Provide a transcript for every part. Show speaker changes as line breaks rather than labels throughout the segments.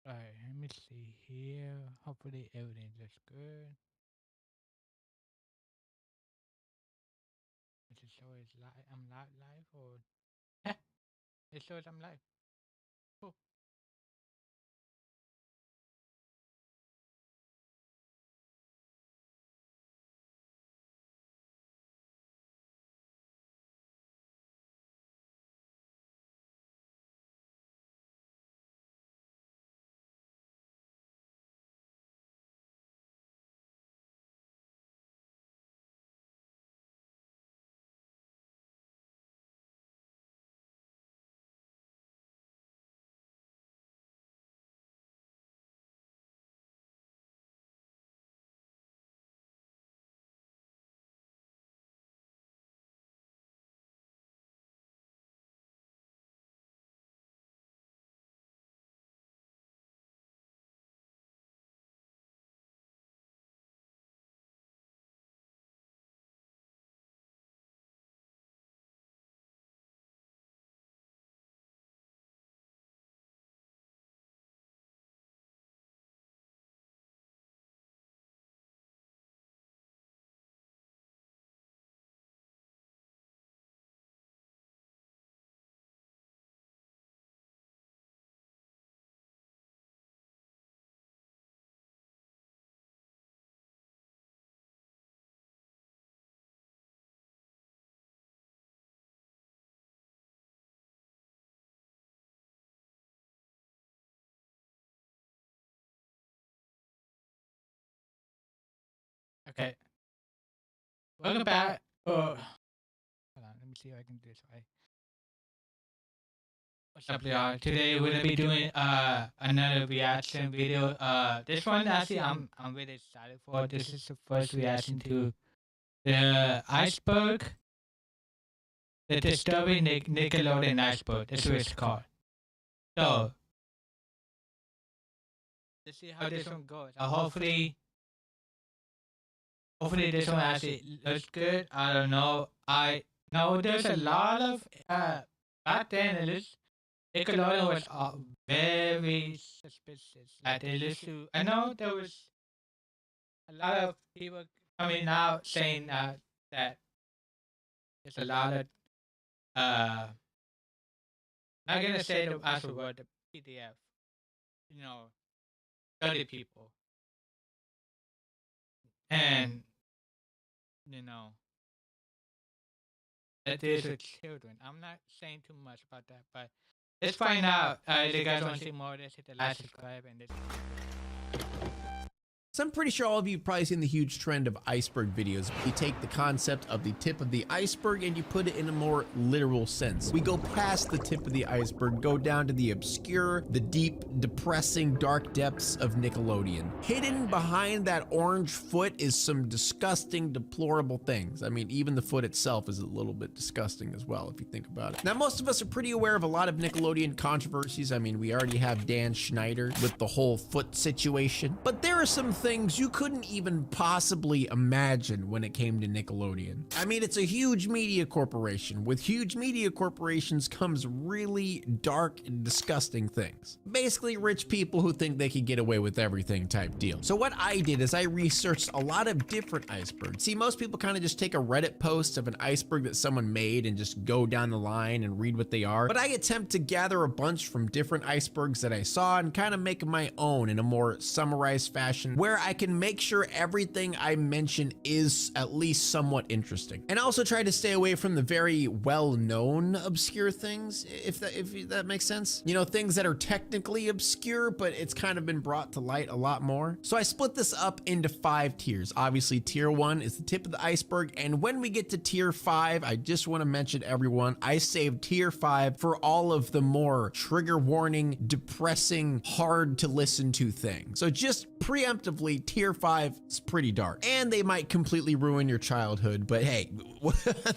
Alright, let me see here. Hopefully everything looks good. Does it show it's live? I'm live or it shows I'm live. Cool. Okay. Welcome back. Hold on, let me see if I can do this right. What's up, y'all? Today we're gonna be doing another reaction video. This one actually I'm really excited for. This is the first reaction to the iceberg, the disturbing Nickelodeon iceberg. That's what it's called. So let's see how this one goes. Hopefully this one actually looks good. I don't know. I know there's a lot of back then at least Nickelodeon was very suspicious. Like they used to. I know there was a lot of people coming out saying that there's a lot of not gonna say the actual word, the PDF. You know, 30 people, and you know that there's a children. I'm not saying too much about that, but let's find out. If you guys want to see more of this, hit the like, subscribe, and this.
So I'm pretty sure all of you have probably seen the huge trend of iceberg videos. You take the concept of the tip of the iceberg and you put it in a more literal sense. We go past the tip of the iceberg, go down to the obscure, the deep, depressing, dark depths of Nickelodeon. Hidden behind that orange foot is some disgusting, deplorable things. I mean, even the foot itself is a little bit disgusting as well, if you think about it. Now, most of us are pretty aware of a lot of Nickelodeon controversies. I mean, we already have Dan Schneider with the whole foot situation, but there are some things you couldn't even possibly imagine when it came to Nickelodeon. I mean, it's a huge media corporation. With huge media corporations comes really dark and disgusting things. Basically, rich people who think they can get away with everything type deal. So what I did is I researched a lot of different icebergs. See, most people kind of just take a Reddit post of an iceberg that someone made and just go down the line and read what they are. But I attempt to gather a bunch from different icebergs that I saw and kind of make my own in a more summarized fashion, where I can make sure everything I mention is at least somewhat interesting. And also try to stay away from the very well-known obscure things, if that makes sense. You know, things that are technically obscure, but it's kind of been brought to light a lot more. So I split this up into 5 tiers. Obviously, tier 1 is the tip of the iceberg, and when we get to tier 5, I just want to mention everyone, I saved tier 5 for all of the more trigger warning, depressing, hard to listen to things. So just preemptively, tier 5 is pretty dark, and they might completely ruin your childhood, but hey,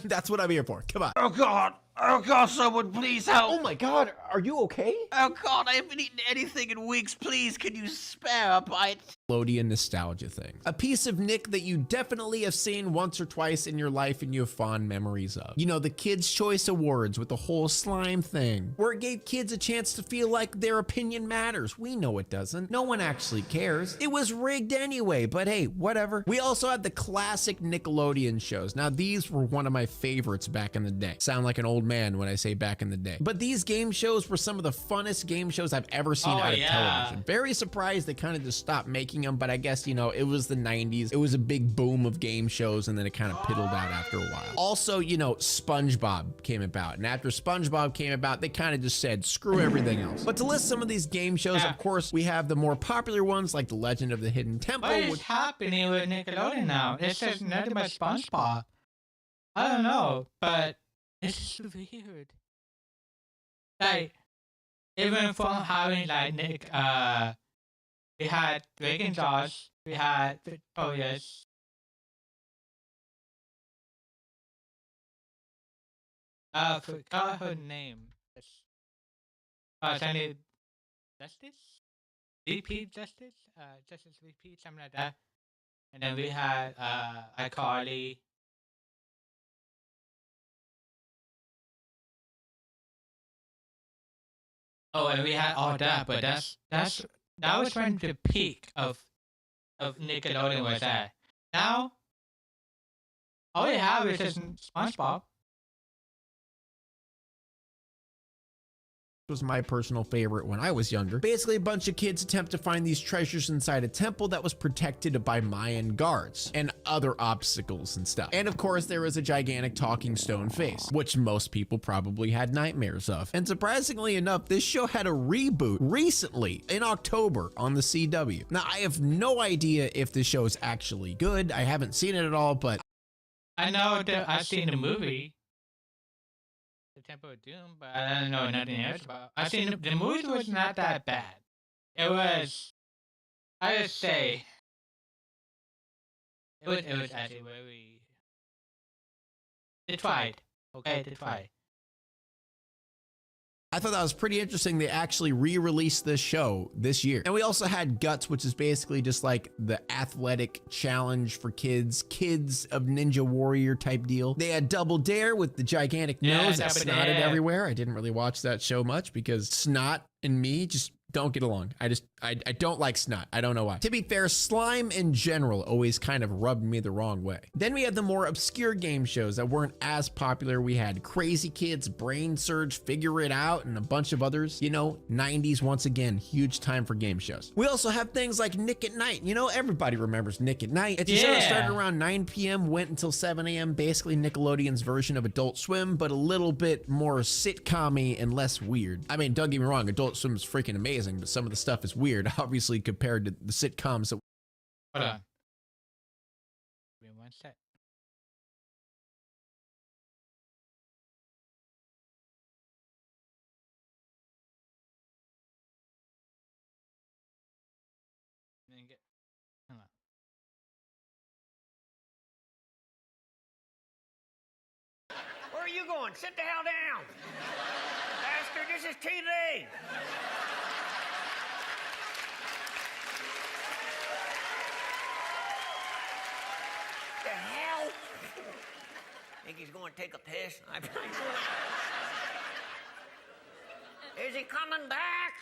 that's what I'm here for. Come on.
Oh God, someone please help.
Oh my God, are you okay?
Oh God, I haven't eaten anything in weeks. Please, can you spare a bite?
Nickelodeon nostalgia thing. A piece of Nick that you definitely have seen once or twice in your life and you have fond memories of. You know, the Kids' Choice Awards with the whole slime thing, where it gave kids a chance to feel like their opinion matters. We know it doesn't. No one actually cares. It was rigged anyway, but hey, whatever. We also had the classic Nickelodeon shows. Now, these were one of my favorites back in the day. Sound like an old man when I say back in the day. But these game shows were some of the funnest game shows I've ever seen out of television. Very surprised they kind of just stopped making them, but I guess, you know, it was the 90s. It was a big boom of game shows, and then it kind of piddled out after a while. Also, you know, SpongeBob came about, and after SpongeBob came about, they kind of just said, screw everything else. But to list some of these game shows, of course, we have the more popular ones like The Legend of the Hidden Temple.
What is happening with Nickelodeon now? It says nothing but SpongeBob. I don't know, but it's weird. Like, even from having like we had Drake and Josh, we had Victorious. Forgot her name. Tiny Justice? VP Justice? Justice VP, something like that. And then we had iCarly. Oh, and we had all that, but that was when the peak of Nickelodeon was at. Now, all we have is just SpongeBob.
Was my personal favorite when I was younger. Basically, a bunch of kids attempt to find these treasures inside a temple that was protected by Mayan guards and other obstacles and stuff. And of course, there was a gigantic talking stone face, which most people probably had nightmares of. And surprisingly enough, this show had a reboot recently in October on the CW. Now, I have no idea if this show is actually good. I haven't seen it at all, but
I know that I've seen the movie. The Temple of Doom, but I don't know nothing else about. I seen the movie was not that bad. It was, I just say, it was actually very. They tried, okay, they tried.
I thought that was pretty interesting. They actually re-released this show this year. And we also had Guts, which is basically just like the athletic challenge for kids of Ninja Warrior type deal. They had Double Dare with the gigantic nose that snotted everywhere. I didn't really watch that show much because snot and me just don't get along. I don't like snot. I don't know why. To be fair, slime in general always kind of rubbed me the wrong way. Then we had the more obscure game shows that weren't as popular. We had Crazy Kids, Brain Surge, Figure It Out, and a bunch of others. You know, 90s once again, huge time for game shows. We also have things like Nick at Night. You know, everybody remembers Nick at Night. It's a show that started around 9 p.m., went until 7 a.m., basically Nickelodeon's version of Adult Swim, but a little bit more sitcom-y and less weird. I mean, don't get me wrong, Adult Swim is freaking amazing, but some of the stuff is weird, obviously, compared to the sitcoms that.
Hold on. Give me one sec. Hold on.
Where are you going? Sit the hell down. Bastard, this is TV. The hell? Think he's going to take a piss? Is he coming back?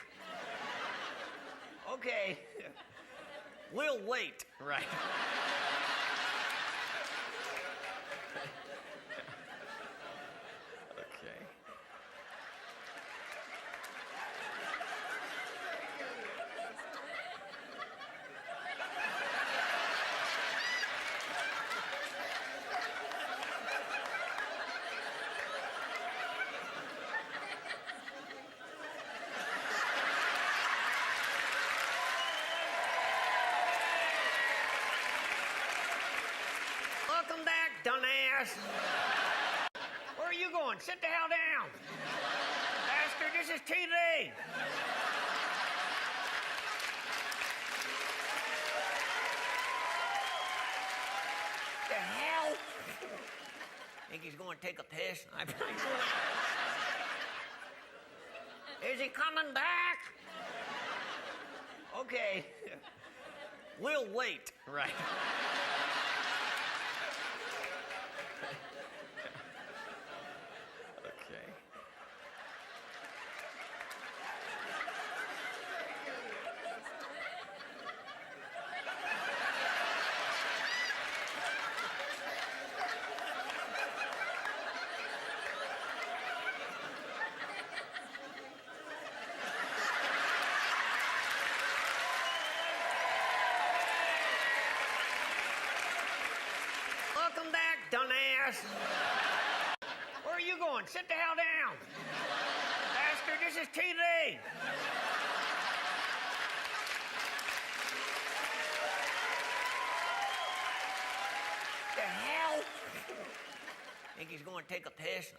Okay. We'll wait. Right. Okay. Welcome back, dumbass. Where are you going? Sit the hell down. Bastard, this is TV. The hell? Think he's going to take a piss? Is he coming back? Okay. We'll wait. Right. Okay. Welcome back, dumbass. Where are you going? Sit the hell down. Bastard, this is TV. The hell? Think he's going to take a piss?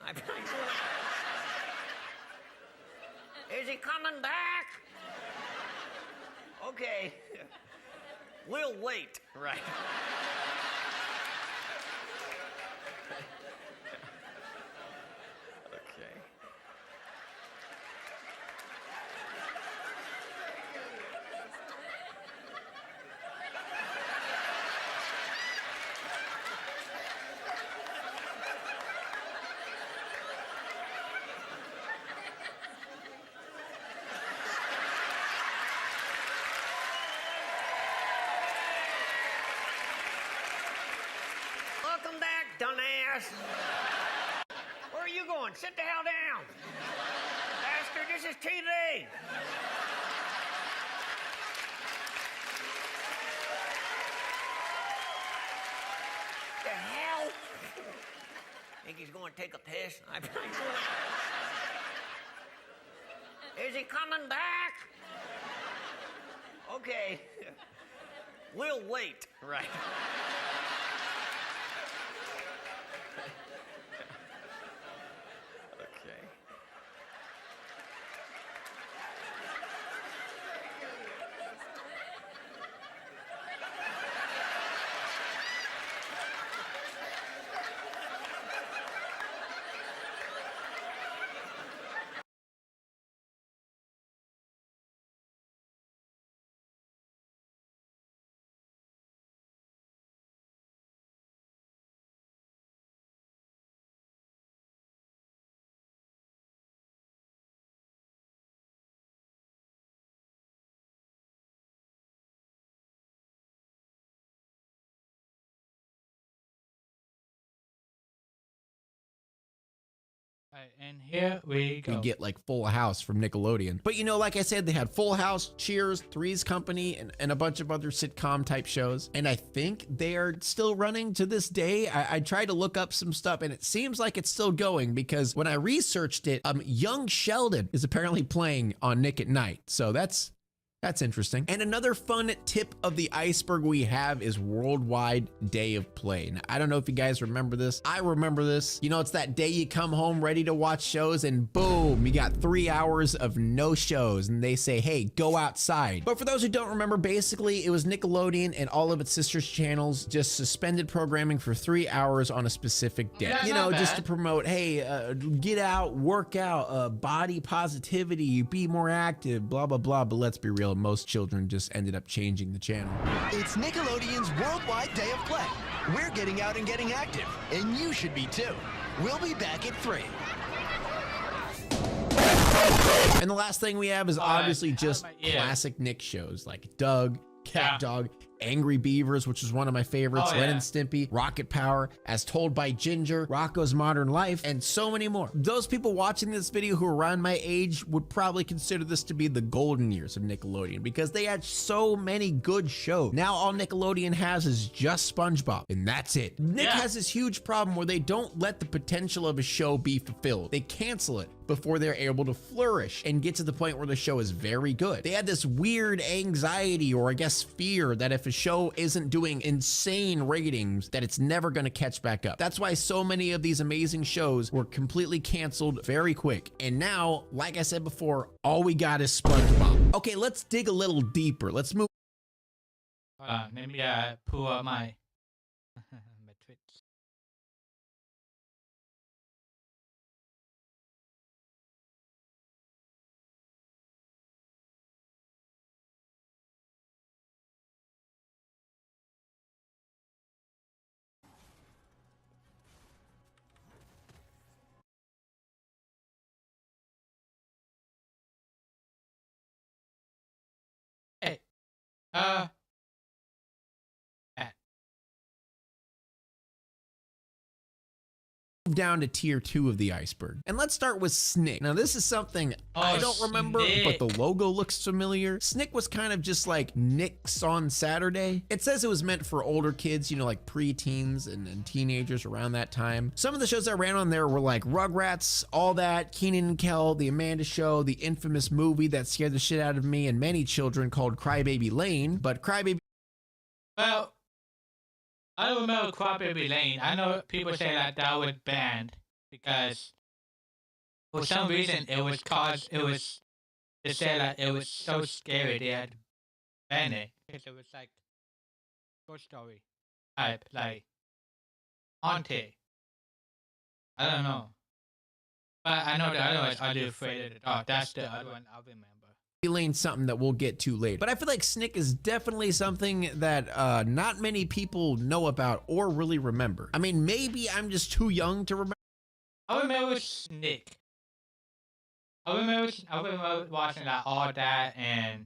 Is he coming back? Okay. We'll wait. Right. Okay. Welcome back, dumbass. Where are you going? Sit the hell down. Bastard, this is TV. The hell? Think he's going to take a piss? Is he coming back? Okay. We'll wait. Right. Okay.
Alright, and here we go.
You get like Full House from Nickelodeon. But you know, like I said, they had Full House, Cheers, Three's Company, and a bunch of other sitcom type shows. And I think they are still running to this day. I tried to look up some stuff and it seems like it's still going because when I researched it, Young Sheldon is apparently playing on Nick at Night. So that's interesting. And another fun tip of the iceberg we have is Worldwide Day of Play. Now, I don't know if you guys remember this. I remember this. You know, it's that day you come home ready to watch shows and boom, you got 3 hours of no shows and they say, hey, go outside. But for those who don't remember, basically it was Nickelodeon and all of its sisters channels just suspended programming for 3 hours on a specific day.
That's
You know,
not
just to
bad.
promote, hey, get out, work out, body positivity, be more active, blah, blah, blah. But let's be real, most children just ended up changing the channel.
It's Nickelodeon's Worldwide Day of Play. We're getting out and getting active, and you should be too. We'll be back at 3.
And the last thing we have is obviously just
out of my ear.
classic Nick shows like Doug, Cat
Yeah.
Dog, Angry Beavers, which is one of my favorites,
Oh,
Ren
yeah.
and Stimpy, Rocket Power, As Told by Ginger, Rocco's Modern Life, and so many more. Those people watching this video who are around my age would probably consider this to be the golden years of Nickelodeon because they had so many good shows. Now all Nickelodeon has is just SpongeBob, and that's it. Nick
Yeah.
has this huge problem where they don't let the potential of a show be fulfilled. They cancel it before they're able to flourish and get to the point where the show is very good. They had this weird anxiety, or I guess fear, that if a show isn't doing insane ratings, that it's never gonna catch back up. That's why so many of these amazing shows were completely canceled very quick. And now, like I said before, all we got is SpongeBob. Okay, let's dig a little deeper. Let's move
Hold on, let me pull up my my Twitch. Uh, eh,
down to tier 2 of the iceberg. And let's start with Snick. Now this is something I
Oh,
don't remember, but the
Snick.
logo looks familiar. Snick was kind of just like Nick's on Saturday. It says it was meant for older kids, you know, like preteens and teenagers around that time. Some of the shows that ran on there were like Rugrats, All That, Keenan and Kel, The Amanda Show, the infamous movie that scared the shit out of me and many children called Crybaby Lane. But Crybaby
well, I don't remember Crybaby Lane. I know people say that that was banned because for some reason they said that it was so scary they had to ban it because it was like ghost story type, like haunted. I don't know, but I know the other ones are just afraid of the dark. That's the other one I remember.
Lane something that we'll get to later. But I feel like Snick is definitely something that not many people know about or really remember. I mean, maybe I'm just too young to remember.
I remember Snick. I remember watching like all that and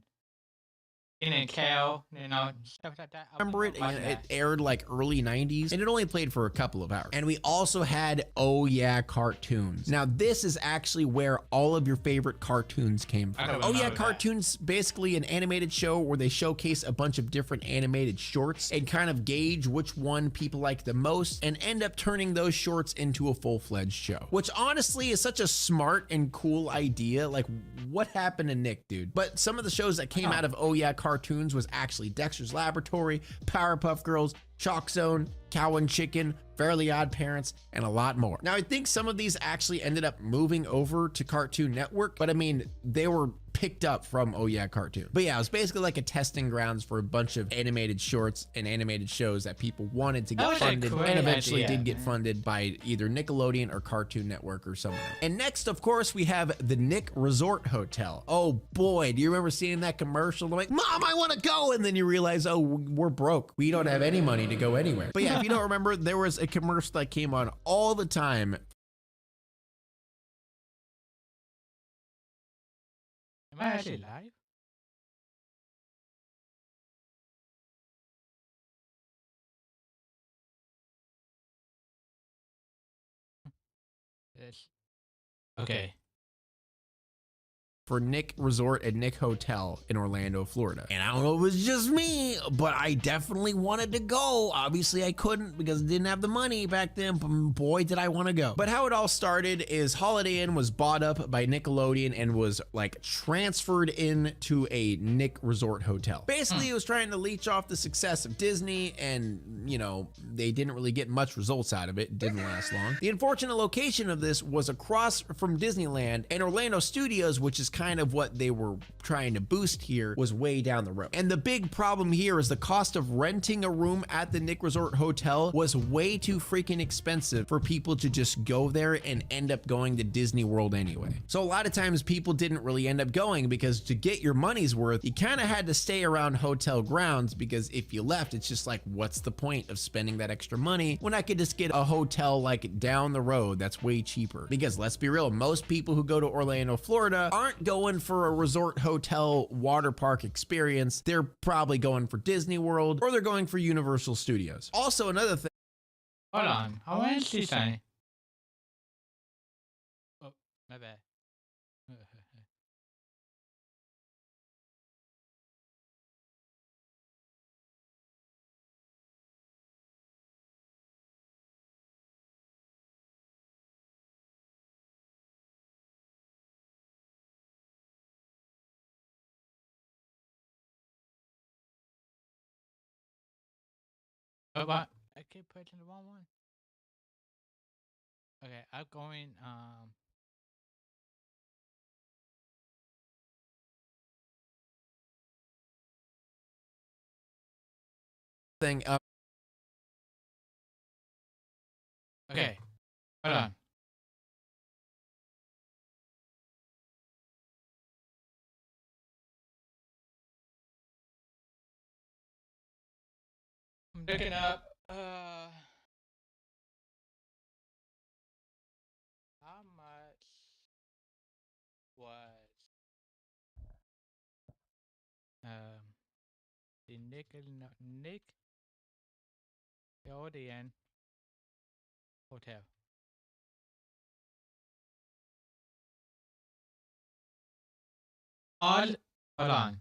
Kale, you know, stuff like that. I
Remember it,
watching
and it
that.
aired like early 90s, and it only played for a couple of hours. And we also had Oh Yeah Cartoons. Now this is actually where all of your favorite cartoons came
I
from.
don't
Oh Yeah
remember that.
Cartoons, basically an animated show where they showcase a bunch of different animated shorts and kind of gauge which one people like the most and end up turning those shorts into a full-fledged show, which honestly is such a smart and cool idea. Like, what happened to Nick, dude? But some of the shows that came out of Oh Yeah Cartoons was actually Dexter's Laboratory, Powerpuff Girls, Chalk Zone, Cow and Chicken, Fairly Odd Parents, and a lot more. Now, I think some of these actually ended up moving over to Cartoon Network, but I mean, they were picked up from Oh Yeah Cartoon. But yeah, it was basically like a testing grounds for a bunch of animated shorts and animated shows that people wanted to
That
get
was a
funded
great
and eventually
idea,
did get
man.
funded by either Nickelodeon or Cartoon Network or someone else. And next, of course, we have the Nick Resort Hotel. Oh boy, do you remember seeing that commercial? I'm like, Mom, I want to go. And then you realize, oh, we're broke. We don't have any money to go anywhere. But yeah, if you don't remember, there was a commercial that came on all the time.
Am I actually live? Yes. Okay.
For Nick Resort and Nick Hotel in Orlando, Florida. And I don't know if it was just me, but I definitely wanted to go. Obviously I couldn't because I didn't have the money back then, but boy did I want to go. But how it all started is Holiday Inn was bought up by Nickelodeon and was like transferred into a Nick Resort Hotel. Basically it was trying to leech off the success of Disney, and you know, they didn't really get much results out of it. It didn't last long. The unfortunate location of this was across from Disneyland, and Orlando Studios, which is kind of what they were trying to boost here, was way down the road. And the big problem here is the cost of renting a room at the Nick Resort Hotel was way too freaking expensive for people to just go there and end up going to Disney World anyway. So a lot of times people didn't really end up going because to get your money's worth, you kind of had to stay around hotel grounds, because if you left, it's just like, what's the point of spending that extra money when I could just get a hotel like down the road that's way cheaper? Because let's be real, most people who go to Orlando, Florida aren't going for a resort hotel water park experience. They're probably going for Disney World, or they're going for Universal Studios. Also, another thing,
Hold on. I want to see something. Oh, my bad. Oh, what? I keep pressing the wrong one. Okay, I'm going.
thing
Okay, hold on. I'm looking up. How much was um Nickelodeon Hotel. All hold on.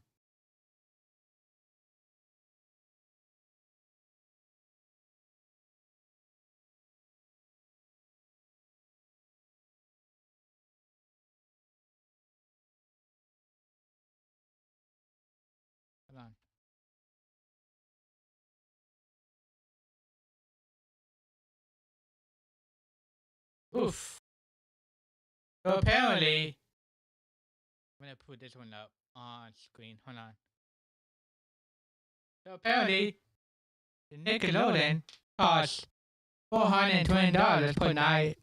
Hold on. Oof. So apparently, I'm gonna put this one up on screen. Hold on. So apparently, the Nickelodeon costs $420 per night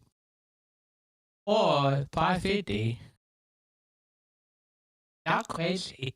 or $550. Not crazy.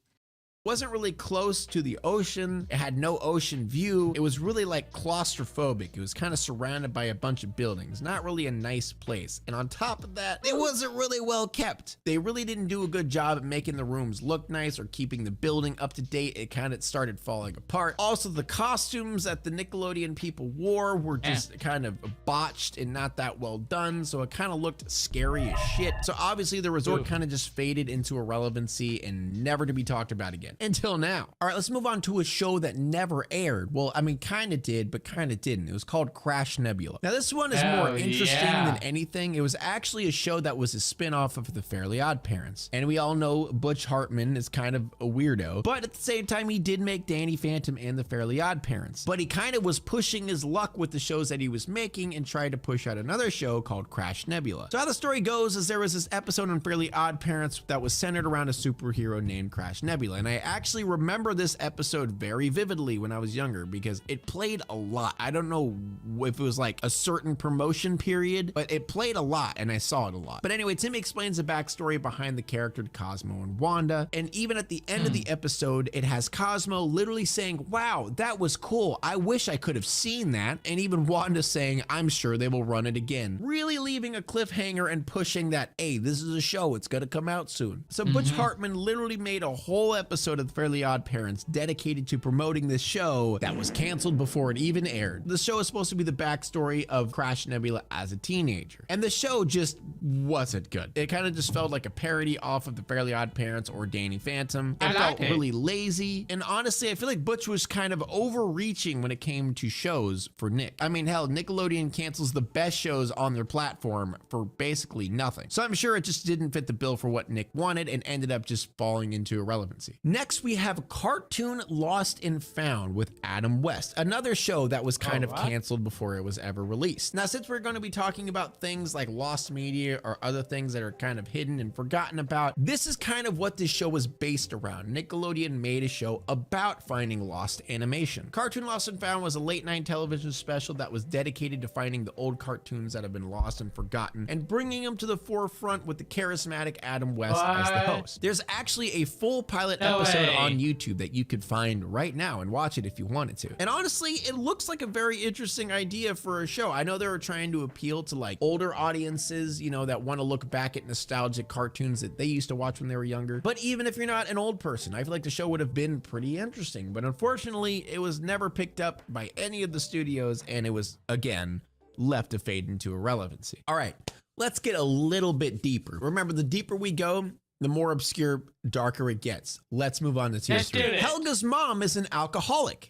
Wasn't really close to the ocean. It had no ocean view. It was really like claustrophobic. It was kind of surrounded by a bunch of buildings. Not really a nice place. And on top of that, it wasn't really well kept. They really didn't do a good job at making the rooms look nice or keeping the building up to date. It kind of started falling apart. Also, the costumes that the Nickelodeon people wore were just kind of botched and not that well done. So it kind of looked scary as shit. So obviously the resort kind of just faded into irrelevancy and never to be talked about again. Until now. All right, let's move on to a show that never aired. Well, I mean, kind of did, but kind of didn't. It was called Crash Nebula. Now, this one is more interesting than anything. It was actually a show that was a spin-off of The Fairly Odd Parents. And we all know Butch Hartman is kind of a weirdo, but at the same time, he did make Danny Phantom and The Fairly Odd Parents. But he kind of was pushing his luck with the shows that he was making and tried to push out another show called Crash Nebula. So how the story goes is there was this episode on Fairly Odd Parents that was centered around a superhero named Crash Nebula. And I actually remember this episode very vividly when I was younger because it played a lot. I don't know if it was like a certain promotion period, but it played a lot and I saw it a lot. But anyway, Tim explains the backstory behind the character Cosmo and Wanda. And even at the end of the episode, it has Cosmo literally saying, "Wow, that was cool. I wish I could have seen that." And even Wanda saying, "I'm sure they will run it again." Really leaving a cliffhanger and pushing that, hey, this is a show. It's going to come out soon. So Butch Hartman literally made a whole episode of The Fairly Odd Parents dedicated to promoting this show that was canceled before it even aired. The show is supposed to be the backstory of Crash Nebula as a teenager. And the show just wasn't good. It kind of just felt like a parody off of The Fairly Odd Parents or Danny Phantom. It felt really lazy. And honestly, I feel like Butch was kind of overreaching when it came to shows for Nick. I mean, hell, Nickelodeon cancels the best shows on their platform for basically nothing. So I'm sure it just didn't fit the bill for what Nick wanted and ended up just falling into irrelevancy. Next, we have Cartoon Lost and Found with Adam West, another show that was kind of canceled before it was ever released. Now, since we're going to be talking about things like lost media or other things that are kind of hidden and forgotten about, this is kind of what this show was based around. Nickelodeon made a show about finding lost animation. Cartoon Lost and Found was a late-night television special that was dedicated to finding the old cartoons that have been lost and forgotten and bringing them to the forefront with the charismatic Adam West as the host. There's actually a full pilot episode on YouTube that you could find right now and watch it if you wanted to. And honestly, it looks like a very interesting idea for a show. I know they were trying to appeal to like older audiences, you know, that want to look back at nostalgic cartoons that they used to watch when they were younger. But even if you're not an old person, I feel like the show would have been pretty interesting. But unfortunately, it was never picked up by any of the studios and it was, again, left to fade into irrelevancy. All right, let's get a little bit deeper. Remember, the deeper we go, the more obscure, darker it gets. Let's move on to tier 3. Helga's mom is an alcoholic.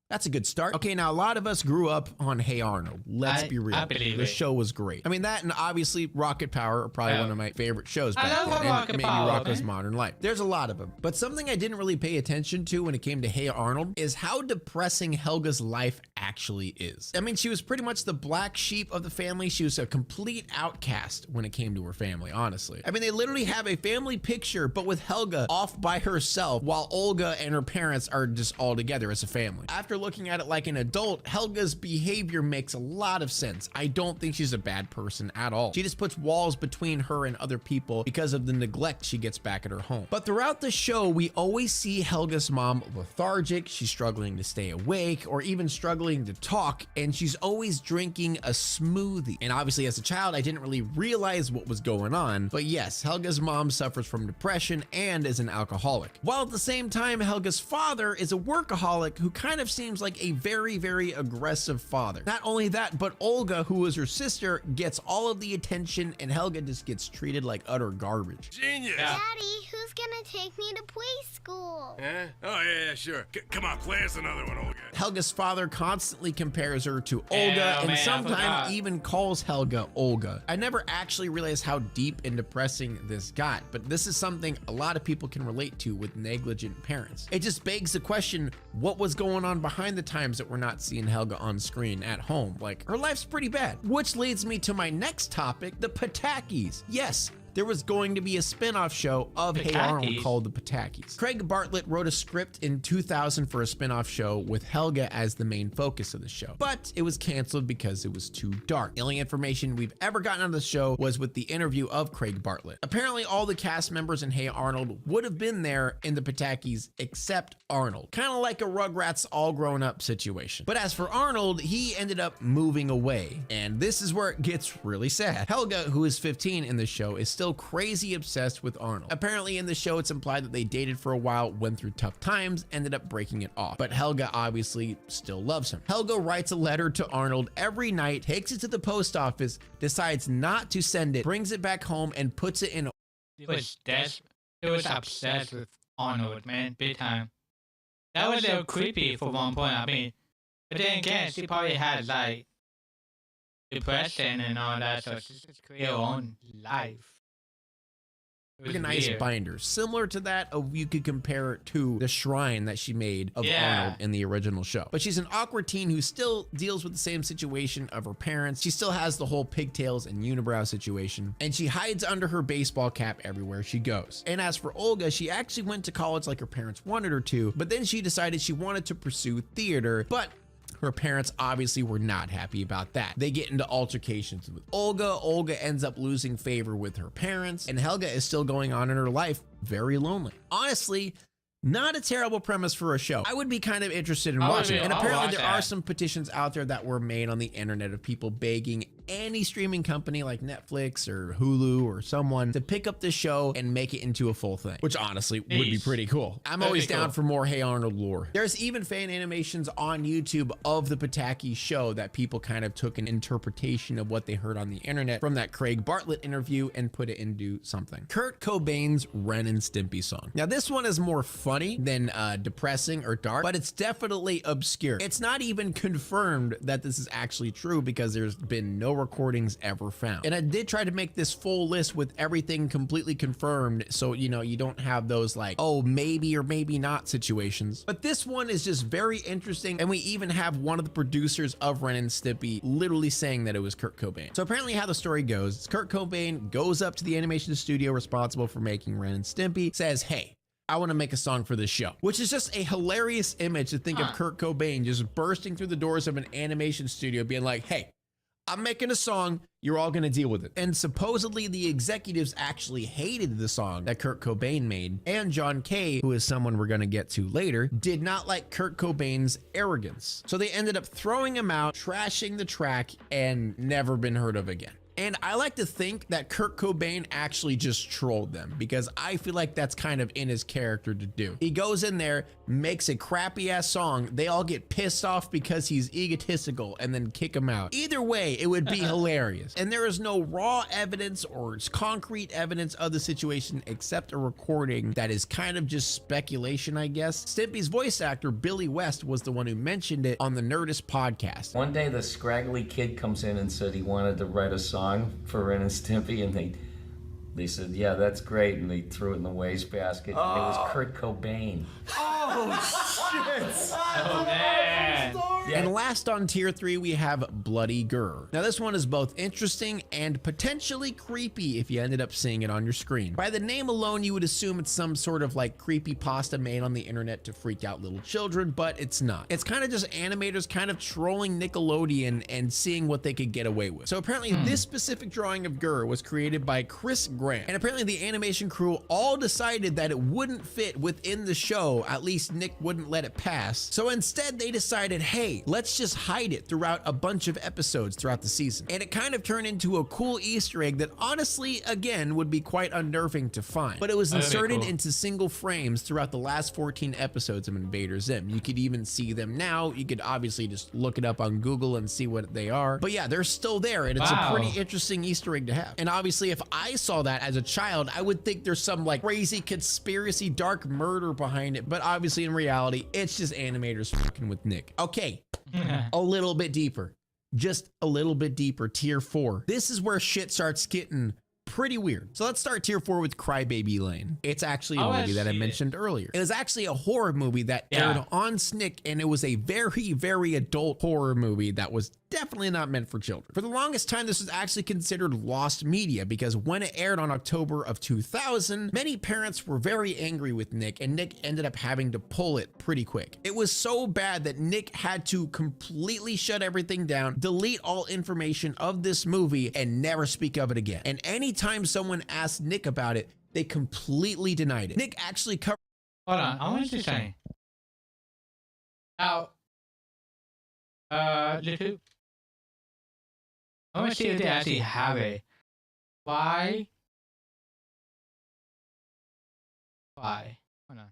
That's a good start. Okay, now a lot of us grew up on Hey Arnold. Let's be real. The show was great. I mean, that and obviously Rocket Power are probably one of my favorite shows back then. And maybe Rocko's Modern Life. There's a lot of them. But something I didn't really pay attention to when it came to Hey Arnold is how depressing Helga's life actually is. I mean, she was pretty much the black sheep of the family. She was a complete outcast when it came to her family, honestly. I mean, they literally have a family picture, but with Helga off by herself while Olga and her parents are just all together as a family. After her looking at it like an adult, Helga's behavior makes a lot of sense. I don't think she's a bad person at all. She just puts walls between her and other people because of the neglect she gets back at her home. But throughout the show, we always see Helga's mom lethargic, she's struggling to stay awake, or even struggling to talk, and she's always drinking a smoothie. And obviously as a child, I didn't really realize what was going on, but yes, Helga's mom suffers from depression and is an alcoholic. While at the same time, Helga's father is a workaholic who kind of seems like a very, very aggressive father. Not only that, but Olga, who is her sister, gets all of the attention and Helga just gets treated like utter garbage.
Genius.
Daddy, who's gonna take me to preschool?
Eh? Oh, yeah, sure. Come on, play us another one, Olga.
Helga's father constantly compares her to Olga and
man, I
sometimes
forgot.
even calls Helga Olga. I never actually realized how deep and depressing this got, but this is something a lot of people can relate to with negligent parents. It just begs the question, what was going on behind the times that we're not seeing Helga on screen at home? Like, her life's pretty bad. Which leads me to my next topic, the Patakis. Yes, there was going to be a spin-off show of Hey Arnold
Patakis?
called The Patakis. Craig Bartlett wrote a script in 2000 for a spin-off show with Helga as the main focus of the show, but it was canceled because it was too dark. The only information we've ever gotten on the show was with the interview of Craig Bartlett. Apparently all the cast members in Hey Arnold would have been there in The Patakis except Arnold. Kind of like a Rugrats all grown up situation. But as for Arnold, he ended up moving away, and this is where it gets really sad. Helga, who is 15 in the show, is still crazy obsessed with Arnold. Apparently in the show it's implied that they dated for a while, went through tough times, ended up breaking it off, but Helga obviously still loves him. Helga writes a letter to Arnold every night, takes it to the post office, decides not to send it, brings it back home and puts it in.
It was obsessed with Arnold, man, big time. That was a little creepy for one point. I mean, but then again, she probably had like depression and all that, so she just created her own life. It was
Organized
weird.
binder, similar to that of, you could compare it to the shrine that she made of Arnold in the original show. But she's an awkward teen who still deals with the same situation of her parents. She still has the whole pigtails and unibrow situation, and she hides under her baseball cap everywhere she goes. And as for Olga, she actually went to college like her parents wanted her to, but then she decided she wanted to pursue theater, but her parents obviously were not happy about that. They get into altercations with Olga. Olga ends up losing favor with her parents, and Helga is still going on in her life very lonely. Honestly, not a terrible premise for a show. I would be kind of interested in watching it. And apparently there are some petitions out there that were made on the internet of people begging any streaming company like Netflix or Hulu or someone to pick up this show and make it into a full thing, which honestly would be pretty cool. I'm always down for more Hey Arnold lore. There's even fan animations on YouTube of the Pataki show that people kind of took an interpretation of what they heard on the internet from that Craig Bartlett interview and put it into something. Kurt Cobain's Ren and Stimpy song. Now this one is more funny than depressing or dark, but it's definitely obscure. It's not even confirmed that this is actually true because there's been no recordings ever found. And I did try to make this full list with everything completely confirmed, so you know you don't have those like, oh, maybe or maybe not situations. But this one is just very interesting, and we even have one of the producers of Ren and Stimpy literally saying that it was Kurt Cobain. So apparently how the story goes is Kurt Cobain goes up to the animation studio responsible for making Ren and Stimpy, says, hey, I want to make a song for this show, which is just a hilarious image to think of Kurt Cobain just bursting through the doors of an animation studio being like, hey, I'm making a song, you're all gonna deal with it. And supposedly the executives actually hated the song that Kurt Cobain made, and John Kay, who is someone we're gonna get to later, did not like Kurt Cobain's arrogance. So they ended up throwing him out, trashing the track, and never been heard of again. And I like to think that Kurt Cobain actually just trolled them, because I feel like that's kind of in his character to do. He goes in there, makes a crappy ass song, they all get pissed off because he's egotistical and then kick him out. Either way, it would be hilarious. And there is no raw evidence or concrete evidence of the situation except a recording that is kind of just speculation, I guess. Stimpy's voice actor, Billy West, was the one who mentioned it on the Nerdist podcast.
One day the scraggly kid comes in and said he wanted to write a song for Ren and Stimpy, and they said, yeah, that's great, and they threw it in the wastebasket. And it was Kurt Cobain.
Oh, shit!
Oh, man.
Yeah.
And last on tier 3, we have Bloody Gur. Now this one is both interesting and potentially creepy if you ended up seeing it on your screen. By the name alone, you would assume it's some sort of like creepy pasta made on the internet to freak out little children, but it's not. It's kind of just animators kind of trolling Nickelodeon and seeing what they could get away with. So apparently this specific drawing of Gur was created by Chris Grant, and apparently the animation crew all decided that it wouldn't fit within the show, at least Nick wouldn't let it pass. So instead they decided, hey, let's just hide it throughout a bunch of episodes throughout the season. And it kind of turned into a cool Easter egg that honestly, again, would be quite unnerving to find. But it was inserted into single frames throughout the last 14 episodes of Invader Zim. You could even see them now. You could obviously just look it up on Google and see what they are. But yeah, they're still there, and it's a pretty interesting Easter egg to have. And obviously, if I saw that as a child, I would think there's some like crazy conspiracy, dark murder behind it. But obviously, in reality, it's just animators fucking with Nick. Okay, a little bit deeper. Just a little bit deeper. Tier 4. This is where shit starts getting pretty weird. So let's start tier 4 with Crybaby Lane. It's actually a movie that I mentioned earlier. It was actually a horror movie that aired on SNICK, and it was a very, very adult horror movie that was definitely not meant for children. For the longest time, this was actually considered lost media because when it aired on October of 2000, many parents were very angry with Nick, and Nick ended up having to pull it pretty quick. It was so bad that Nick had to completely shut everything down, delete all information of this movie, and never speak of it again. And anytime someone asked Nick about it, they completely denied it. Nick actually covered—
Hold on, I want to say. Now, little. I want to see if they actually have it. Why? Why? Hold on.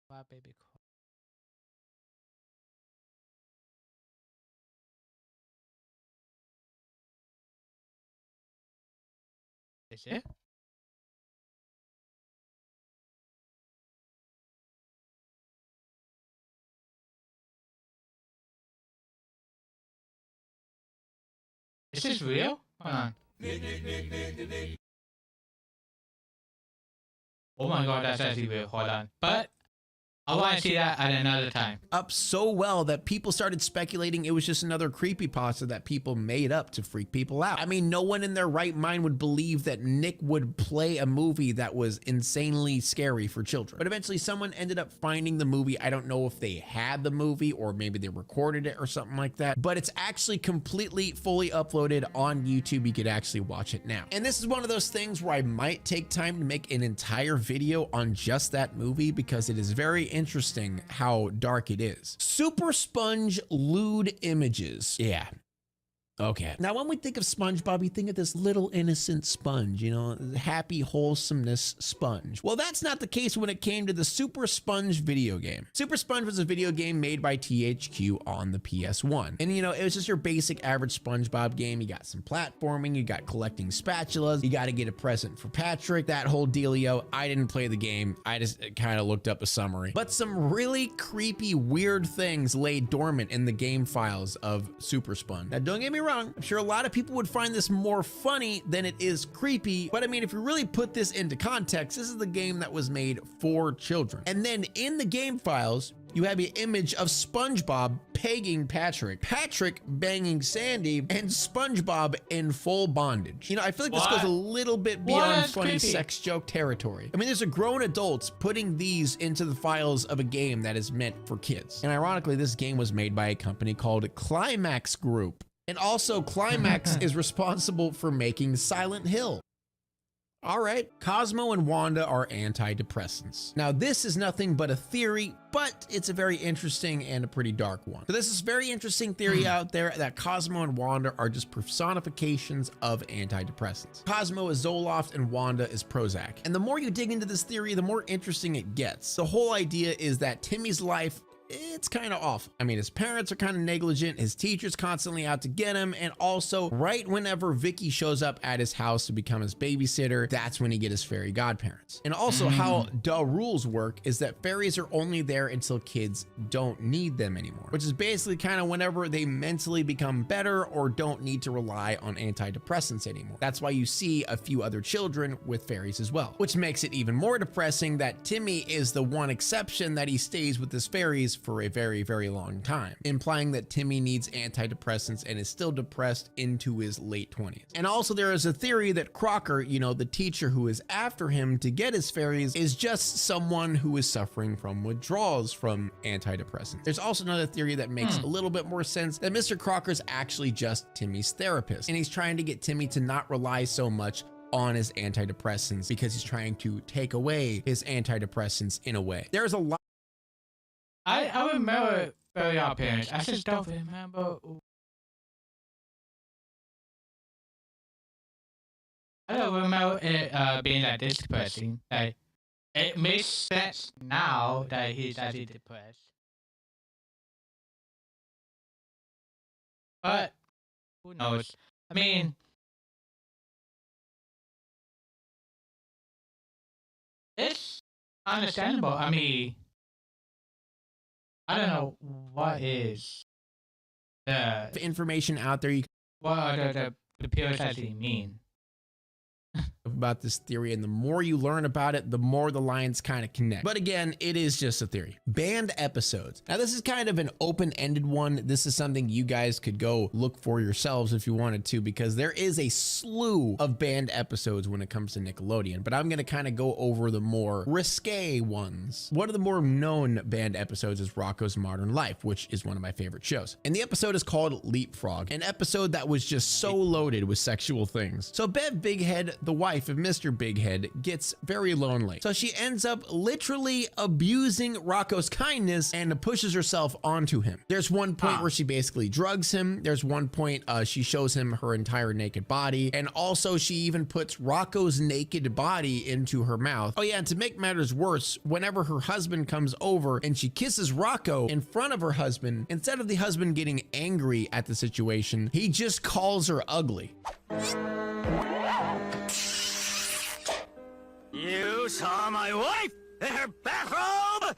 Why, baby? Is it? Is this real? Hold on. Oh my god, that's actually real. Hold on. But I want to see that at another time.
Up so well that people started speculating it was just another creepypasta that people made up to freak people out. I mean, no one in their right mind would believe that Nick would play a movie that was insanely scary for children. But eventually someone ended up finding the movie. I don't know if they had the movie or maybe they recorded it or something like that, but it's actually completely fully uploaded on YouTube. You could actually watch it now. And this is one of those things where I might take time to make an entire video on just that movie because it is very interesting how dark it is. Super Sponge lewd images. Yeah. Okay. Now, when we think of SpongeBob, we think of this little innocent sponge, you know, happy wholesomeness sponge. Well, that's not the case when it came to the Super Sponge video game. Super Sponge was a video game made by THQ on the PS1. And, you know, it was just your basic average SpongeBob game. You got some platforming, you got collecting spatulas, you got to get a present for Patrick, that whole dealio. I didn't play the game. I just kind of looked up a summary. But some really creepy, weird things lay dormant in the game files of Super Sponge. Now, don't get me wrong, I'm sure a lot of people would find this more funny than it is creepy, but I mean, if you really put this into context, this is the game that was made for children. And then in the game files, you have an image of SpongeBob pegging Patrick, Patrick banging Sandy, and SpongeBob in full bondage. You know, I feel like this goes a little bit beyond funny sex joke territory. I mean, there's a grown adults putting these into the files of a game that is meant for kids. And ironically, this game was made by a company called Climax Group. And also, Climax is responsible for making Silent Hill. All right, Cosmo and Wanda are antidepressants. Now, this is nothing but a theory, but it's a very interesting and a pretty dark one. So this is very interesting theory out there that Cosmo and Wanda are just personifications of antidepressants. Cosmo is Zoloft and Wanda is Prozac. And the more you dig into this theory, the more interesting it gets. The whole idea is that Timmy's life, it's kind of off. I mean, his parents are kind of negligent, his teacher's constantly out to get him, and also right whenever Vicky shows up at his house to become his babysitter, that's when he gets his fairy godparents. And also how the rules work is that fairies are only there until kids don't need them anymore, which is basically kind of whenever they mentally become better or don't need to rely on antidepressants anymore. That's why you see a few other children with fairies as well, which makes it even more depressing that Timmy is the one exception that he stays with his fairies for a very, very long time, implying that Timmy needs antidepressants and is still depressed into his late 20s. And also there is a theory that Crocker, you know, the teacher who is after him to get his fairies, is just someone who is suffering from withdrawals from antidepressants. There's also another theory that makes a little bit more sense, that Mr. Crocker's actually just Timmy's therapist, and he's trying to get Timmy to not rely so much on his antidepressants because he's trying to take away his antidepressants in a way. There's a lot.
I remember Very Odd Parents. I just don't remember. I don't remember it being like this depressing. Like, it makes sense now that he's actually depressed. But who knows? I mean, it's understandable. I mean, I don't know what is the
Information out there
what are the peers actually mean.
about this theory, and the more you learn about it, the more the lines kind of connect. But again, it is just a theory. Banned episodes. Now this is kind of an open-ended one. This is something you guys could go look for yourselves if you wanted to, because there is a slew of banned episodes when it comes to Nickelodeon, but I'm going to kind of go over the more risque ones. One of the more known banned episodes is Rocko's Modern Life, which is one of my favorite shows. And the episode is called Leapfrog, an episode that was just so loaded with sexual things. So Bev Bighead, the wife of Mr. Bighead, gets very lonely. So she ends up literally abusing Rocko's kindness and pushes herself onto him. There's one point where she basically drugs him. There's one point she shows him her entire naked body. And also she even puts Rocko's naked body into her mouth. Oh yeah, and to make matters worse, whenever her husband comes over and she kisses Rocko in front of her husband, instead of the husband getting angry at the situation, he just calls her ugly.
You saw my wife in her bathrobe?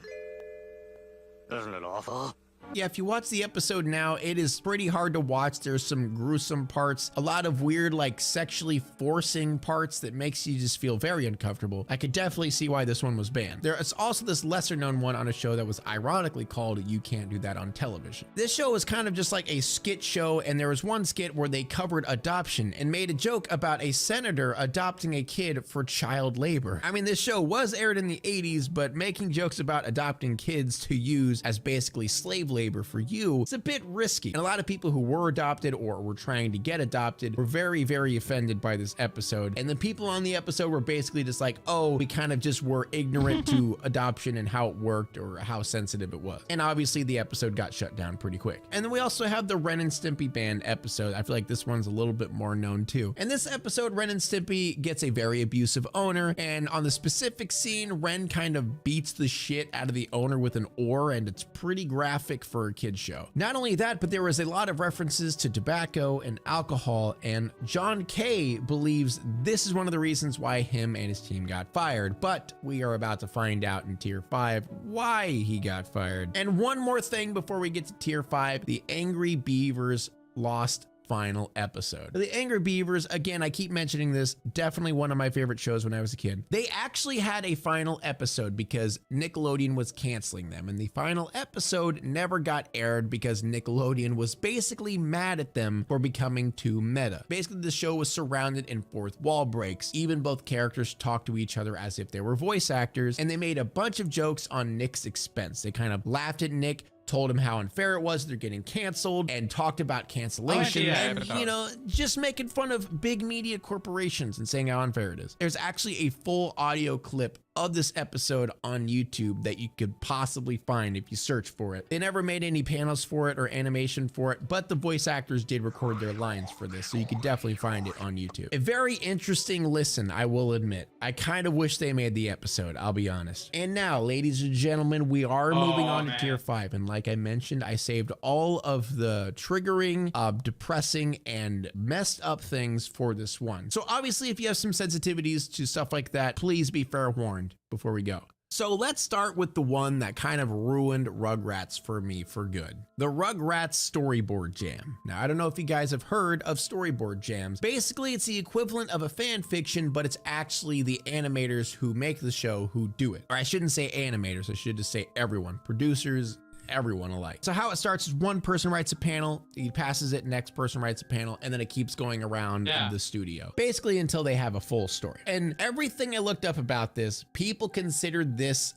Isn't it awful?
Yeah, if you watch the episode now, it is pretty hard to watch. There's some gruesome parts, a lot of weird, like sexually forcing parts that makes you just feel very uncomfortable. I could definitely see why this one was banned. There is also this lesser known one on a show that was ironically called You Can't Do That on Television. This show was kind of just like a skit show, and there was one skit where they covered adoption and made a joke about a senator adopting a kid for child labor. I mean, this show was aired in the 80s, but making jokes about adopting kids to use as basically slave labor for you, it's a bit risky. And a lot of people who were adopted or were trying to get adopted were very, very offended by this episode. And the people on the episode were basically just like, oh, we kind of just were ignorant to adoption and how it worked or how sensitive it was. And obviously the episode got shut down pretty quick. And then we also have the Ren and Stimpy banned episode. I feel like this one's a little bit more known too. And this episode, Ren and Stimpy gets a very abusive owner, and on the specific scene, Ren kind of beats the shit out of the owner with an oar, and it's pretty graphic for a kid's show. Not only that, but there was a lot of references to tobacco and alcohol, and John K believes this is one of the reasons why him and his team got fired, but we are about to find out in tier 5 why he got fired. And one more thing before we get to tier 5, the Angry Beavers lost final episode. The Angry Beavers, again, I keep mentioning this, definitely one of my favorite shows when I was a kid. They actually had a final episode because Nickelodeon was canceling them, and the final episode never got aired because Nickelodeon was basically mad at them for becoming too meta. Basically, the show was surrounded in fourth wall breaks. Even both characters talked to each other as if they were voice actors, and they made a bunch of jokes on Nick's expense. They kind of laughed at Nick, told him how unfair it was they're getting canceled, and talked about cancellation and, you know, just making fun of big media corporations and saying how unfair it is. There's actually a full audio clip of this episode on YouTube that you could possibly find if you search for it. They never made any panels for it or animation for it, but the voice actors did record their lines for this, so you could definitely find it on YouTube. A very interesting listen, I will admit. I kind of wish they made the episode, I'll be honest. And now, ladies and gentlemen, we are moving on to tier 5, and like I mentioned, I saved all of the triggering, depressing, and messed up things for this one. So obviously, if you have some sensitivities to stuff like that, please be fair warned before we go. So let's start with the one that kind of ruined Rugrats for me for good. The Rugrats Storyboard Jam. Now, I don't know if you guys have heard of storyboard jams. Basically, it's the equivalent of a fan fiction, but it's actually the animators who make the show who do it. Or I shouldn't say animators, I should just say everyone. Producers, everyone alike. So how it starts is one person writes a panel, he passes it, next person writes a panel, and then it keeps going around the studio, basically until they have a full story. And everything I looked up about this, people considered this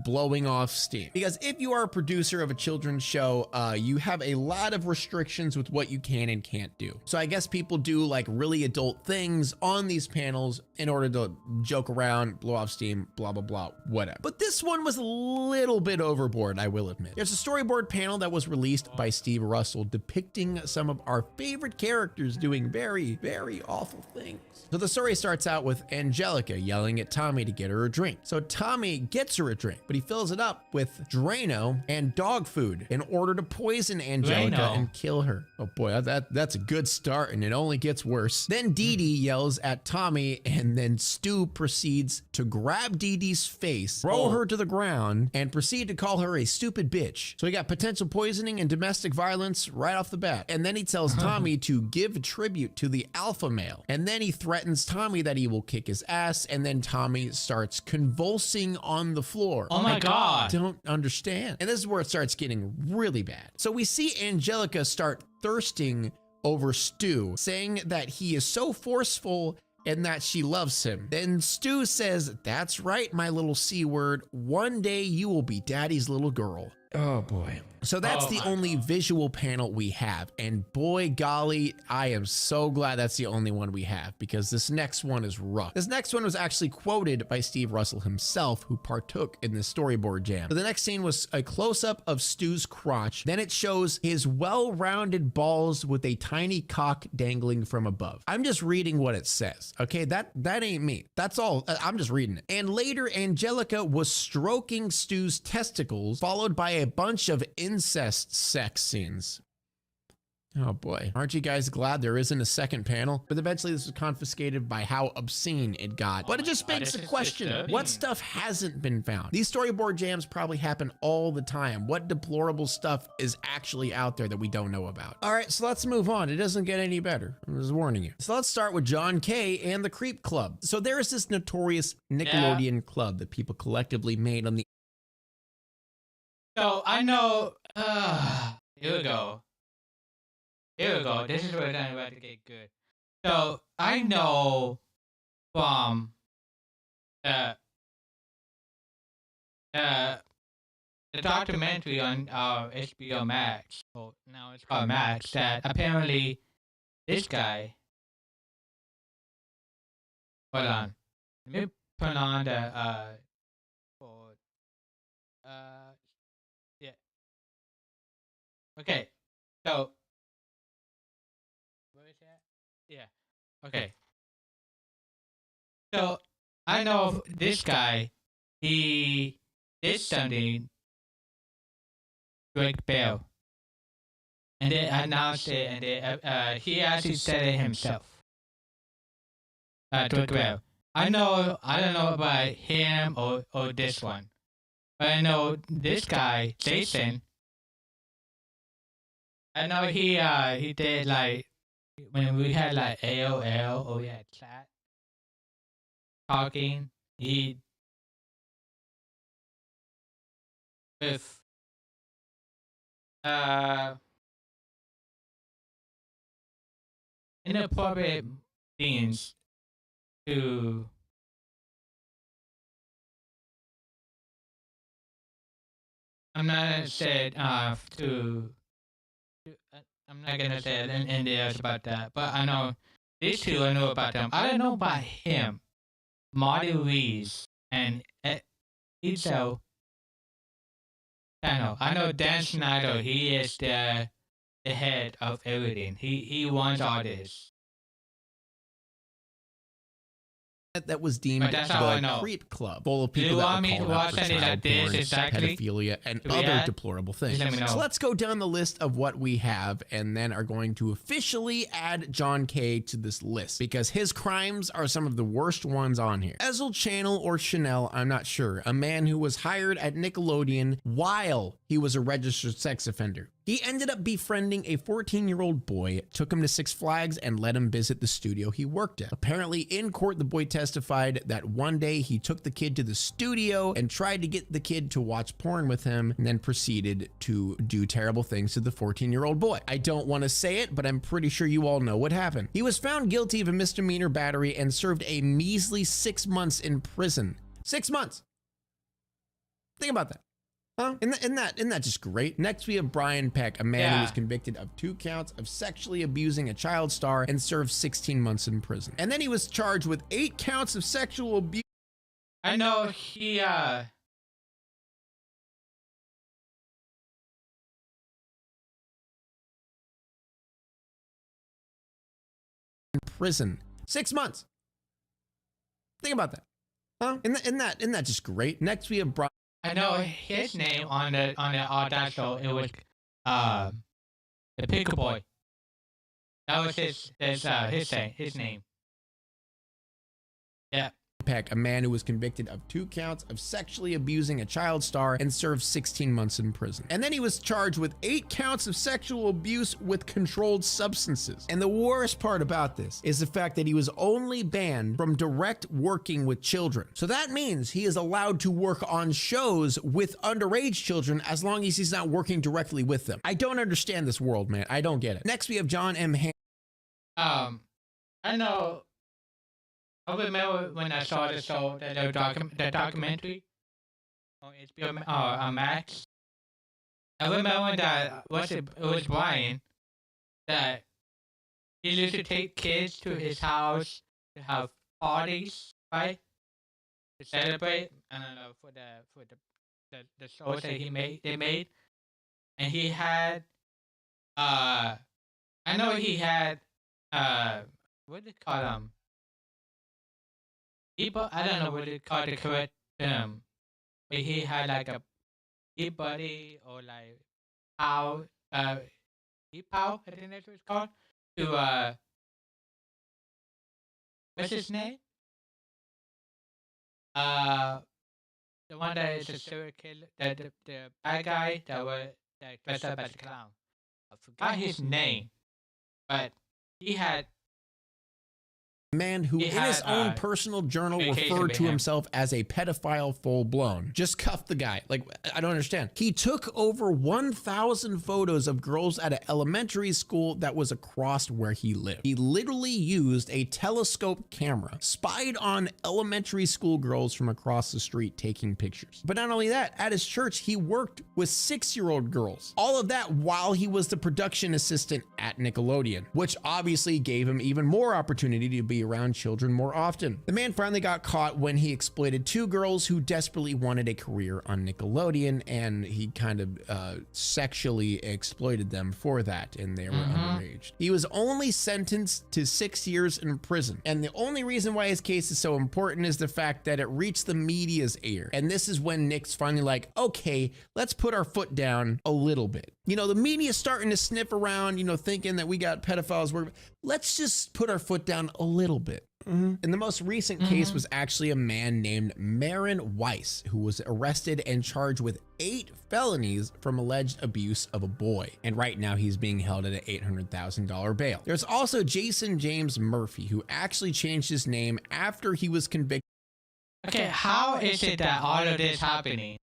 blowing off steam, because if you are a producer of a children's show, you have a lot of restrictions with what you can and can't do. So I guess people do like really adult things on these panels in order to joke around, blow off steam, blah, blah, blah, whatever. But this one was a little bit overboard, I will admit. There's a storyboard panel that was released by Steve Russell depicting some of our favorite characters doing very, very awful things. So the story starts out with Angelica yelling at Tommy to get her a drink. So Tommy gets her a drink, but he fills it up with Drano and dog food in order to poison Angelica and kill her. Oh boy, that's a good start, and it only gets worse. Then Dee Dee yells at Tommy, and then Stu proceeds to grab Dee Dee's face, throw her to the ground, and proceed to call her a stupid bitch. So we got potential poisoning and domestic violence right off the bat. And then he tells Tommy to give tribute to the alpha male. And then he threatens Tommy that he will kick his ass, and then Tommy starts convulsing on the floor.
Oh my God.
I don't understand. And this is where it starts getting really bad. So we see Angelica start thirsting over Stu, saying that he is so forceful and that she loves him. Then Stu says, "That's right, my little C word. One day you will be daddy's little girl." Oh boy. So that's the only visual panel we have. And boy golly, I am so glad that's the only one we have, because this next one is rough. This next one was actually quoted by Steve Russell himself, who partook in this storyboard jam. So the next scene was a close-up of Stu's crotch. Then it shows his well-rounded balls with a tiny cock dangling from above. I'm just reading what it says. Okay, that ain't me. That's all. I'm just reading it. And later, Angelica was stroking Stu's testicles, followed by a bunch of incest sex scenes. Oh boy. Aren't you guys glad there isn't a second panel? But eventually this was confiscated by how obscene it got. But it just begs the question, what stuff hasn't been found? These storyboard jams probably happen all the time. What deplorable stuff is actually out there that we don't know about? All right, so let's move on. It doesn't get any better. I'm just warning you. So let's start with John K. and the Creep Club. So there is this notorious Nickelodeon club that people collectively made on the...
So I know, here we go. Here we go. This is where it's about to get good. So I know from the documentary on HBO Max, or now it's called Max, that apparently this guy. Hold on. Let me put on the yeah. Okay. So. Where is that? Yeah. Okay. So I know this guy. He did something. Greg Bell. And they announced it, and he actually said it himself. Greg Bell. I don't know about him or this one. But I know this guy, Jason. I know he did like when we had like AOL or we had chat talking. He with inappropriate things to. I'm not gonna say I'm not gonna say anything else about that, but I know these two. I know about them. I don't know about him, Marty Reese, and Izo Channel. I know Dan Schneider. He is the head of everything. He runs all this.
That was deemed the Creep Club, full of people that were called out for child porn, pedophilia, and other deplorable things. So let's go down the list of what we have, and then are going to officially add John K to this list, because his crimes are some of the worst ones on here. Ezel Channel or Chanel, I'm not sure, a man who was hired at Nickelodeon while he was a registered sex offender. He ended up befriending a 14-year-old boy, took him to Six Flags, and let him visit the studio he worked at. Apparently, in court, the boy testified that one day he took the kid to the studio and tried to get the kid to watch porn with him, and then proceeded to do terrible things to the 14-year-old boy. I don't want to say it, but I'm pretty sure you all know what happened. He was found guilty of a misdemeanor battery and served a measly 6 months in prison. 6 months. Think about that. Huh? Isn't that just great? Next, we have Brian Peck, a man who was convicted of 2 counts of sexually abusing a child star and served 16 months in prison. And then he was charged with 8 counts of sexual abuse.
I know he,
In prison. 6 months. Think about that. Huh? Isn't that just great? Next, we have Brian.
I know his name on the that show. It was the Pickle Boy. That was his name. Yeah.
Peck, a man who was convicted of 2 counts of sexually abusing a child star and served 16 months in prison. And then he was charged with 8 counts of sexual abuse with controlled substances. And the worst part about this is the fact that he was only banned from direct working with children. So that means he is allowed to work on shows with underage children as long as he's not working directly with them. I don't understand this world, man. I don't get it. Next, we have John M.
I know. I remember when I saw the show, the documentary on HBO Max. I remember that it was Brian that he used to take kids to his house to have parties, right? To celebrate. I don't know for the shows that they made, and he had I know he had what do they call them? People, I don't know what they call the correct term, but he had like a buddy or like how Pow, I think that's what it's called, to what's his name? The one that is a serial killer, the bad guy that dressed up as a clown. I forgot his name, but he had.
Man who in his own personal journal referred to himself as a pedophile full-blown. Just cuffed the guy. Like, I don't understand. He took over 1,000 photos of girls at an elementary school that was across where he lived. He literally used a telescope camera, spied on elementary school girls from across the street taking pictures. But not only that, at his church, he worked with 6-year-old girls. All of that while he was the production assistant at Nickelodeon, which obviously gave him even more opportunity to be around children more often. The man finally got caught when he exploited 2 girls who desperately wanted a career on Nickelodeon, and he kind of sexually exploited them for that, and they were underage. He was only sentenced to 6 years in prison, and the only reason why his case is so important is the fact that it reached the media's ear, and this is when Nick's finally like, okay, let's put our foot down a little bit. You know, the media's starting to sniff around, you know, thinking that we got pedophiles. Let's just put our foot down a little bit. And the most recent case was actually a man named Marin Weiss, who was arrested and charged with 8 felonies from alleged abuse of a boy. And right now he's being held at an $800,000 bail. There's also Jason James Murphy, who actually changed his name after he was convicted.
Okay, how is it that all of this happening?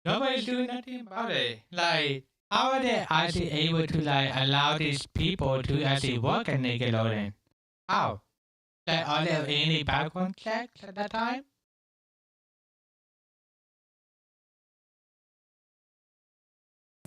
Nobody's doing nothing about it. Like, how are they actually able to like allow these people to actually work at Nickelodeon? How? Like, are there any background checks at that time?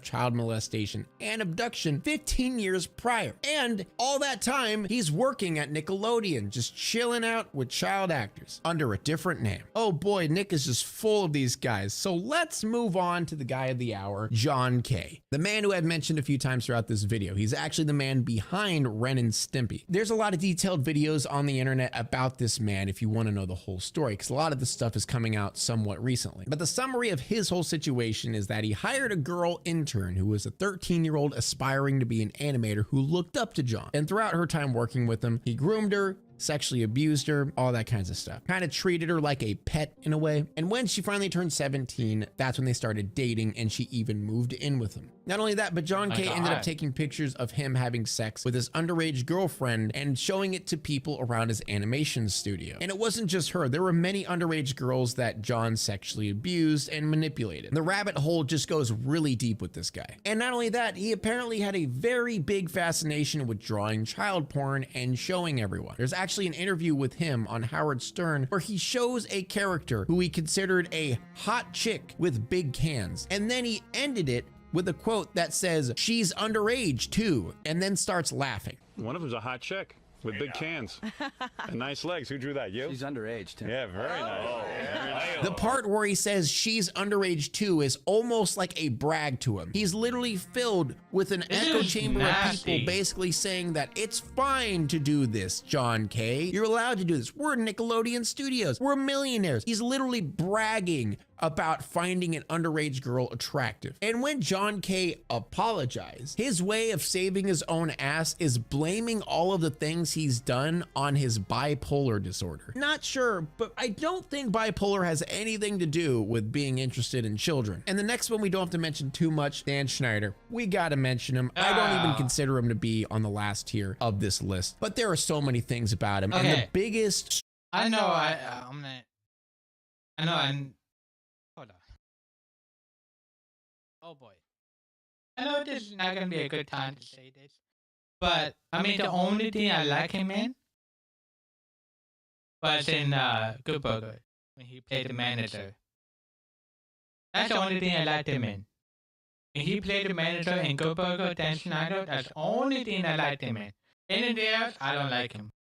Child molestation and abduction 15 years prior. And all that time, he's working at Nickelodeon, just chilling out with child actors under a different name. Oh boy, Nick is just full of these guys. So let's move on to the guy of the hour, John K. The man who I've mentioned a few times throughout this video. He's actually the man behind Ren and Stimpy. There's a lot of detailed videos on the internet about this man if you want to know the whole story, because a lot of this stuff is coming out somewhat recently. But the summary of his whole situation is that he hired a girl intern who was a 13-year-old aspiring to be an animator who looked up to John. And throughout her time working with him, he groomed her, sexually abused her, all that kinds of stuff. Kind of treated her like a pet in a way. And when she finally turned 17, that's when they started dating, and she even moved in with him. Not only that, but John K. ended up taking pictures of him having sex with his underage girlfriend and showing it to people around his animation studio. And it wasn't just her. There were many underage girls that John sexually abused and manipulated. The rabbit hole just goes really deep with this guy. And not only that, he apparently had a very big fascination with drawing child porn and showing everyone. There's actually an interview with him on Howard Stern where he shows a character who he considered a hot chick with big cans. And then he ended it with a quote that says, "She's underage too," and then starts laughing.
One of them's a hot chick with big cans and nice legs. Who drew that? You?
She's underage too.
Yeah, very nice. Very nice.
The part where he says she's underage too is almost like a brag to him. He's literally filled with an echo chamber of people basically saying that it's fine to do this, John K. You're allowed to do this. We're Nickelodeon Studios. We're millionaires. He's literally bragging about finding an underage girl attractive. And when John K. apologized, his way of saving his own ass is blaming all of the things he's done on his bipolar disorder. Not sure, but I don't think bipolar has anything to do with being interested in children. And the next one we don't have to mention too much, Dan Schneider. We gotta mention him. I don't even consider him to be on the last tier of this list, but there are so many things about him. And the biggest...
I'm hold on. Oh boy. I know this is not gonna be a good time to say this, but I mean the only thing I like him in was in Good Burger when he played the manager. That's the only thing I liked him in. When he played the manager in Good Burger, Dan Schneider, that's the only thing I liked him in. Anything else, I don't like him.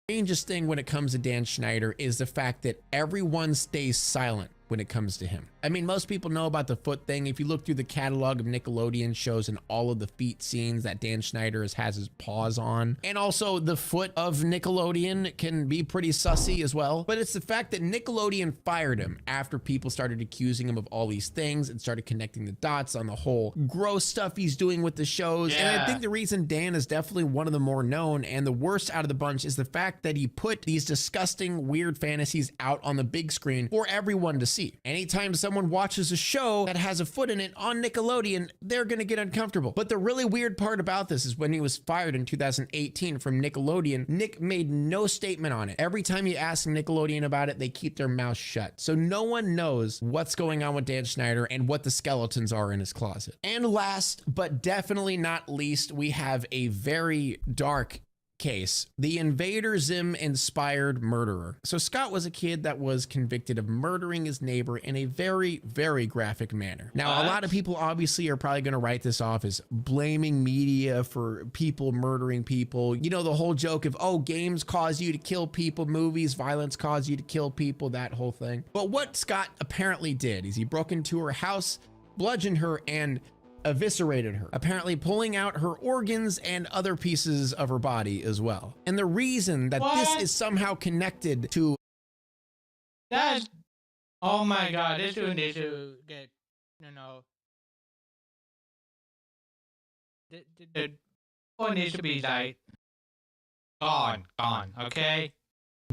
The strangest thing when it comes to Dan Schneider is the fact that everyone stays silent when it comes to him. I mean, most people know about the foot thing. If you look through the catalog of Nickelodeon shows and all of the feet scenes that Dan Schneider has his paws on, and also the foot of Nickelodeon can be pretty sussy as well. But it's the fact that Nickelodeon fired him after people started accusing him of all these things and started connecting the dots on the whole gross stuff he's doing with the shows.
Yeah.
And I think the reason Dan is definitely one of the more known and the worst out of the bunch is the fact that he put these disgusting, weird fantasies out on the big screen for everyone to see. Anytime someone watches a show that has a foot in it on Nickelodeon, they're gonna get uncomfortable. But the really weird part about this is when he was fired in 2018 from Nickelodeon, Nick made no statement on it. Every time you ask Nickelodeon about it, they keep their mouth shut. So no one knows what's going on with Dan Schneider and what the skeletons are in his closet. And last, but definitely not least, we have a very dark case, the Invader Zim inspired murderer. So Scott was a kid that was convicted of murdering his neighbor in a very, very graphic manner. Now, a lot of people obviously are probably going to write this off as blaming media for people murdering people. You know, the whole joke of, oh, games cause you to kill people, movies, violence cause you to kill people, that whole thing. But what Scott apparently did is he broke into her house, bludgeoned her, and eviscerated her, apparently pulling out her organs and other pieces of her body as well. And the reason that this is somehow connected to
that's, oh my god, this dude needs to get, you know, the one needs to be like gone, okay?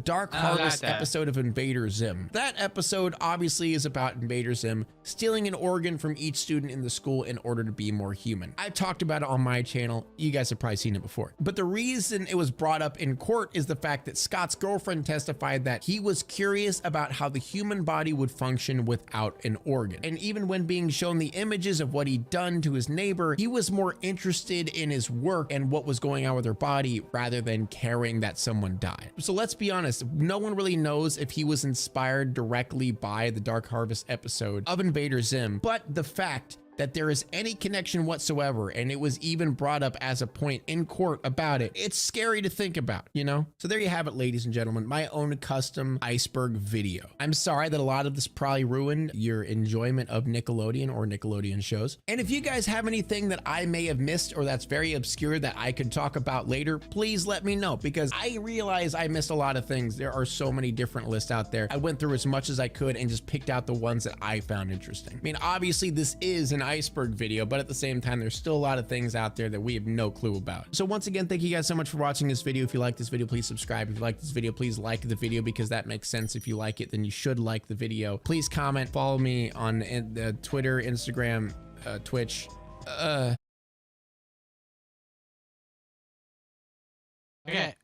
Dark Harvest episode of Invader Zim. That episode obviously is about Invader Zim stealing an organ from each student in the school in order to be more human. I've talked about it on my channel. You guys have probably seen it before. But the reason it was brought up in court is the fact that Scott's girlfriend testified that he was curious about how the human body would function without an organ. And even when being shown the images of what he'd done to his neighbor, he was more interested in his work and what was going on with her body rather than caring that someone died. So let's be honest, no one really knows if he was inspired directly by the Dark Harvest episode of Invader Zim, but the fact that there is any connection whatsoever, and it was even brought up as a point in court about it, it's scary to think about, you know? So there you have it, ladies and gentlemen, my own custom iceberg video. I'm sorry that a lot of this probably ruined your enjoyment of Nickelodeon or Nickelodeon shows. And if you guys have anything that I may have missed or that's very obscure that I could talk about later, please let me know, because I realize I missed a lot of things. There are so many different lists out there. I went through as much as I could and just picked out the ones that I found interesting. I mean, obviously this is an iceberg video, but at the same time, there's still a lot of things out there that we have no clue about. So once again, thank you guys so much for watching this video. If you like this video, please subscribe. If you like this video, please like the video, because that makes sense. If you like it, then you should like the video. Please comment, follow me on Twitter, Instagram, Twitch.
Okay.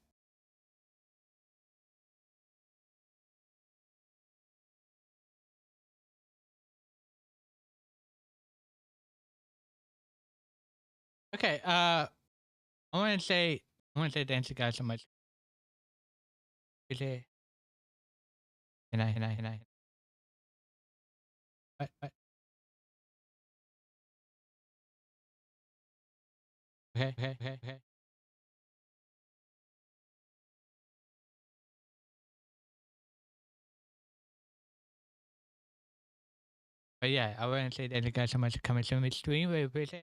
Okay, I want to say thanks you guys so much. Kasi, hinay. What? Okay. But yeah, I want to say thank you guys so much for coming to my stream. Really appreciate it.